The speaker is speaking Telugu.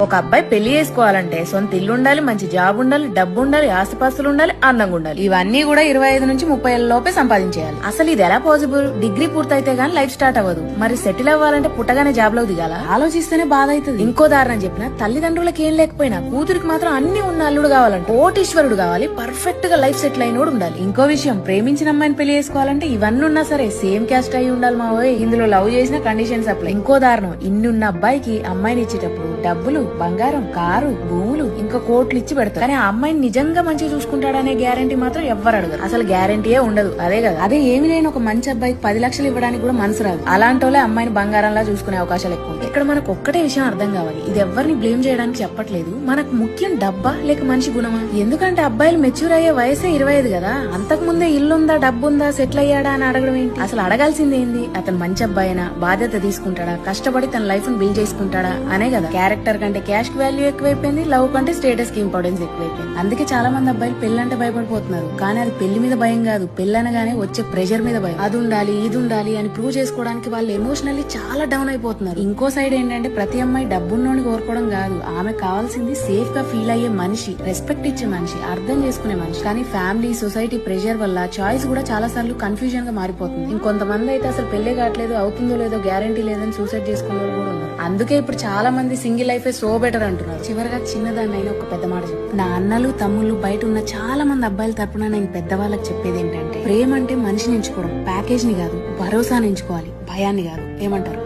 ఒక అబ్బాయి పెళ్లి చేసుకోవాలంటే సొంత ఇల్లు ఉండాలి, మంచి జాబ్ ఉండాలి, డబ్బు ఉండాలి, ఆస్తిపాస్తులు ఉండాలి, అందంగా ఉండాలి. ఇవన్నీ కూడా 25 నుంచి 30 ఏళ్ల లోపే సంపాదించేయాలి. అసలు ఇది ఎలా పాసిబుల్? డిగ్రీ పూర్తయితే గానీ లైఫ్ స్టార్ట్ అవ్వదు. మరి సెటిల్ అవ్వాలంటే పుట్టగానే జాబ్ లో దిగాల? ఆలోచిస్తేనే బాధ అవుతుంది. ఇంకో దారుణం చెప్పిన తల్లిదండ్రులకి ఏం లేకపోయినా కూతురికి మాత్రం అన్ని ఉన్న అల్లుడు కావాలంటే కోటీశ్వరుడు కావాలి, పర్ఫెక్ట్ గా లైఫ్ సెటిల్ అయినోడు ఉండాలి. ఇంకో విషయం, ప్రేమించిన అమ్మాయిని పెళ్లి చేసుకోవాలంటే ఇవన్నీ ఉన్నా సరే సేమ్ క్యాస్ట్ అయి ఉండాలి. మా ఇందులో లవ్ చేసిన కండిషన్స్ అప్లై. ఇంకో దారుణం, ఇన్ని ఉన్న అబ్బాయికి అమ్మాయిని ఇచ్చేటప్పుడు డబ్బులు, బంగారం, కారు, భూములు, ఇంకా కోట్లు ఇచ్చి పెడతారు. కానీ ఆ అమ్మాయిని నిజంగా మంచిగా చూసుకుంటాడనే గ్యారంటీ మాత్రం ఎవ్వరు అడగరు. అసలు గ్యారంటీయే ఉండదు. అదే కదా, అదే ఏమి లేని ఒక మంచి అబ్బాయికి 10 లక్షలు ఇవ్వడానికి కూడా మనసు రాదు. అలాంటి వాళ్ళే అమ్మాయిని బంగారంలా చూసుకునే అవకాశాలు ఎక్కువ ఉంటాయి. ఇక్కడ మనకు ఒక్కటే విషయం అర్థం కావాలి, ఇది ఎవరిని బ్లేమ్ చేయడానికి చెప్పట్లేదు. మనకు ముఖ్యం డబ్బా లేక మనిషి గుణమా? ఎందుకంటే అబ్బాయిలు మెచ్యూర్ అయ్యే వయసే 25 కదా. అంతకు ముందే ఇల్లుందా, డబ్బుందా, సెటిల్ అయ్యాడా అని అడగడం ఏంటి? అసలు అడగాల్సింది ఏంది? అతను మంచి అబ్బాయినా, బాధ్యత తీసుకుంటాడా, కష్టపడి తన లైఫ్ ని బిల్డ్ చేసుకుంటాడా అనే కదా. క్యారెక్టర్ కంటే క్యాష్ వాల్యూ ఎక్కువైపోయింది, లవ్ కంటే స్టేటస్ కి ఇంపార్టెన్స్ ఎక్కువైపోయింది. అందుకే చాలా మంది అబ్బాయిలు పెళ్ళంటే భయపడిపోతున్నారు. కానీ అది పెళ్లి మీద భయం కాదు, పెళ్ళనగానే వచ్చే ప్రెషర్ మీద భయం. అది ఉండాలి, ఇది ఉండాలి అని ప్రూవ్ చేసుకోవడానికి వాళ్ళు ఎమోషనల్లీ చాలా డౌన్ అయిపోతున్నారు. ఇంకో సైడ్ ఏంటంటే ప్రతి అమ్మాయి డబ్బున్నోని కోరుకోవడం కాదు, ఆమె కావాల్సింది సేఫ్ గా ఫీల్ అయ్యే మనిషి, రెస్పెక్ట్ ఇచ్చే మనిషి, అర్థం చేసుకునే మనిషి. కానీ ఫ్యామిలీ, సొసైటీ ప్రెషర్ వల్ల చాయిస్ కూడా చాలా సార్లు కన్ఫ్యూజన్ గా మారిపోతుంది. ఇంకొంతమంది అయితే అసలు పెళ్లే కావట్లేదు, అవుతుందో లేదో గ్యారంటీ లేదని సూసైడ్ చేసుకునే వాళ్ళు కూడా ఉన్నారు. అందుకే ఇప్పుడు చాలా మంది సింగిల్ లైఫ్ సో బెటర్ అంటున్నారు. చివరిగా చిన్నదాన్ని అయినా ఒక పెద్ద మాట చెప్తాను. నా అన్నలు, తమ్ముళ్ళు, బయట ఉన్న చాలా మంది అబ్బాయిల తరపున నేను పెద్దవాళ్ళకి చెప్పేది ఏంటంటే, ప్రేమ అంటే మనిషిని ఎంచుకోవడం, ప్యాకేజ్ ని కాదు, భరోసాని ఎంచుకోవాలి, భయాన్ని కాదు. ఏమంటారు?